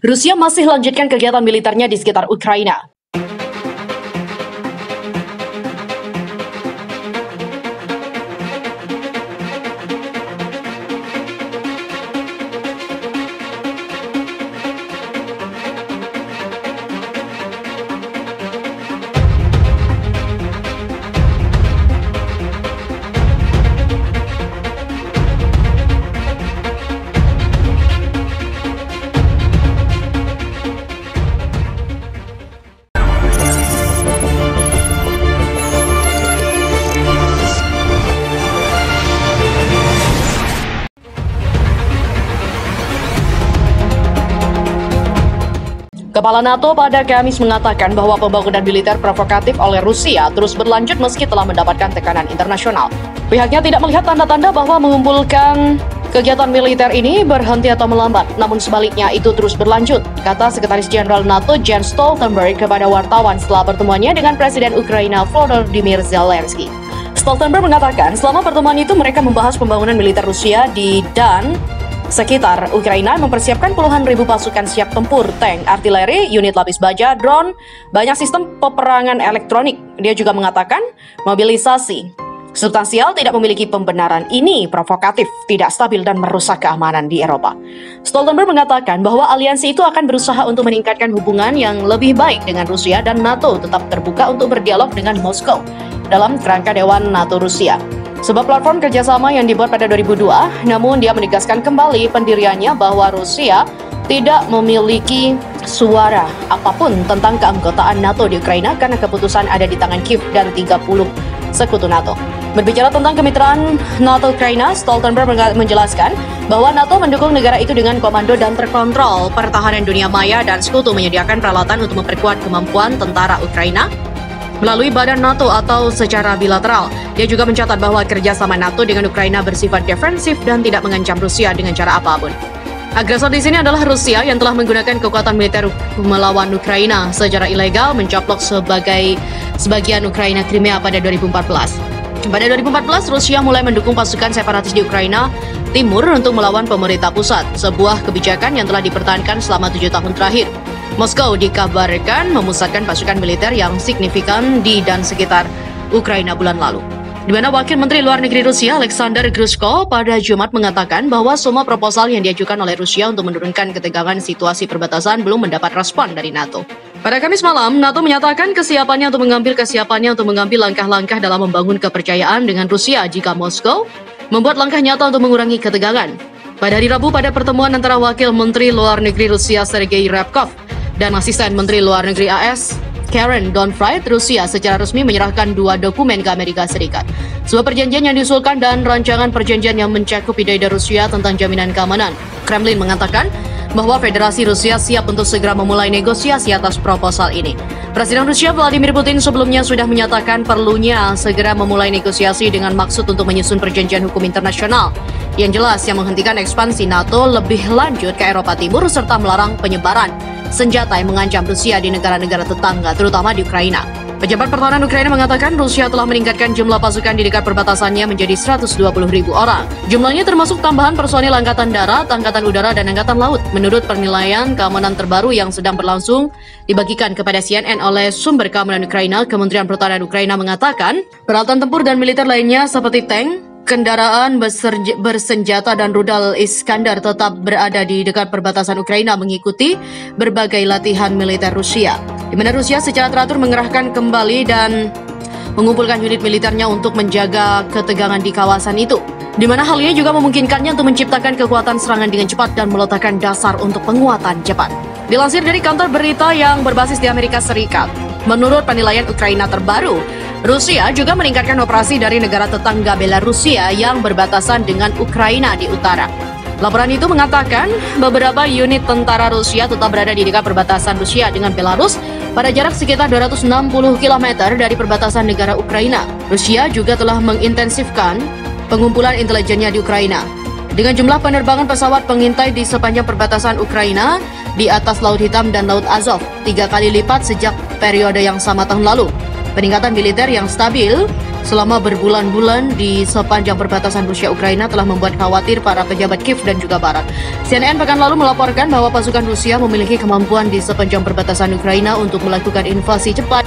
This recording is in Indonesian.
Rusia masih lanjutkan kegiatan militernya di sekitar Ukraina. Kepala NATO pada Kamis mengatakan bahwa pembangunan militer provokatif oleh Rusia terus berlanjut meski telah mendapatkan tekanan internasional. Pihaknya tidak melihat tanda-tanda bahwa mengumpulkan kegiatan militer ini berhenti atau melambat, namun sebaliknya itu terus berlanjut, kata Sekretaris Jenderal NATO Jens Stoltenberg kepada wartawan setelah pertemuannya dengan Presiden Ukraina Volodymyr Zelensky. Stoltenberg mengatakan selama pertemuan itu mereka membahas pembangunan militer Rusia di dan sekitar Ukraina, mempersiapkan puluhan ribu pasukan siap tempur, tank, artileri, unit lapis baja, drone, banyak sistem peperangan elektronik. Dia juga mengatakan mobilisasi substansial tidak memiliki pembenaran. Ini provokatif, tidak stabil dan merusak keamanan di Eropa. Stoltenberg mengatakan bahwa aliansi itu akan berusaha untuk meningkatkan hubungan yang lebih baik dengan Rusia dan NATO tetap terbuka untuk berdialog dengan Moskow dalam kerangka Dewan NATO Rusia. Sebuah platform kerjasama yang dibuat pada 2002, namun dia menegaskan kembali pendiriannya bahwa Rusia tidak memiliki suara apapun tentang keanggotaan NATO di Ukraina karena keputusan ada di tangan Kiev dan 30 sekutu NATO. Berbicara tentang kemitraan NATO-Ukraina, Stoltenberg menjelaskan bahwa NATO mendukung negara itu dengan komando dan terkontrol pertahanan dunia maya dan sekutu menyediakan peralatan untuk memperkuat kemampuan tentara Ukraina melalui badan NATO atau secara bilateral. Dia juga mencatat bahwa kerjasama NATO dengan Ukraina bersifat defensif dan tidak mengancam Rusia dengan cara apapun. Agresor di sini adalah Rusia yang telah menggunakan kekuatan militer melawan Ukraina secara ilegal, mencaplok sebagian Ukraina Crimea pada 2014. Pada 2014, Rusia mulai mendukung pasukan separatis di Ukraina Timur untuk melawan pemerintah pusat, sebuah kebijakan yang telah dipertahankan selama 7 tahun terakhir. Moskow dikabarkan memusatkan pasukan militer yang signifikan di dan sekitar Ukraina bulan lalu, di mana Wakil Menteri Luar Negeri Rusia Alexander Grushko pada Jumat mengatakan bahwa semua proposal yang diajukan oleh Rusia untuk menurunkan ketegangan situasi perbatasan belum mendapat respon dari NATO. Pada Kamis malam, NATO menyatakan kesiapannya untuk mengambil langkah-langkah dalam membangun kepercayaan dengan Rusia jika Moskow membuat langkah nyata untuk mengurangi ketegangan. Pada hari Rabu, pada pertemuan antara Wakil Menteri Luar Negeri Rusia Sergei Ryabkov dan Asisten Menteri Luar Negeri AS Karen Donfried, Rusia secara resmi menyerahkan 2 dokumen ke Amerika Serikat. Sebuah perjanjian yang diusulkan dan rancangan perjanjian yang mencakup ide Rusia tentang jaminan keamanan. Kremlin mengatakan bahwa Federasi Rusia siap untuk segera memulai negosiasi atas proposal ini. Presiden Rusia Vladimir Putin sebelumnya sudah menyatakan perlunya segera memulai negosiasi dengan maksud untuk menyusun perjanjian hukum internasional yang jelas yang menghentikan ekspansi NATO lebih lanjut ke Eropa Timur serta melarang penyebaran senjata yang mengancam Rusia di negara-negara tetangga, terutama di Ukraina. Pejabat pertahanan Ukraina mengatakan Rusia telah meningkatkan jumlah pasukan di dekat perbatasannya menjadi 120.000 orang. Jumlahnya termasuk tambahan personil Angkatan Darat, Angkatan Udara, dan Angkatan Laut. Menurut penilaian keamanan terbaru yang sedang berlangsung dibagikan kepada CNN oleh sumber keamanan Ukraina, Kementerian Pertahanan Ukraina mengatakan peralatan tempur dan militer lainnya seperti tank, kendaraan bersenjata dan rudal Iskandar tetap berada di dekat perbatasan Ukraina mengikuti berbagai latihan militer Rusia, di mana Rusia secara teratur mengerahkan kembali dan mengumpulkan unit militernya untuk menjaga ketegangan di kawasan itu, di mana hal ini juga memungkinkannya untuk menciptakan kekuatan serangan dengan cepat dan meletakkan dasar untuk penguatan cepat. Dilansir dari kantor berita yang berbasis di Amerika Serikat, menurut penilaian Ukraina terbaru, Rusia juga meningkatkan operasi dari negara tetangga Belarusia yang berbatasan dengan Ukraina di utara. Laporan itu mengatakan beberapa unit tentara Rusia tetap berada di dekat perbatasan Rusia dengan Belarus pada jarak sekitar 260 km dari perbatasan negara Ukraina. Rusia juga telah mengintensifkan pengumpulan intelijennya di Ukraina dengan jumlah penerbangan pesawat pengintai di sepanjang perbatasan Ukraina di atas Laut Hitam dan Laut Azov 3 kali lipat sejak periode yang sama tahun lalu. Peningkatan militer yang stabil selama berbulan-bulan di sepanjang perbatasan Rusia-Ukraina telah membuat khawatir para pejabat Kiev dan juga Barat. CNN pekan lalu melaporkan bahwa pasukan Rusia memiliki kemampuan di sepanjang perbatasan Ukraina untuk melakukan invasi cepat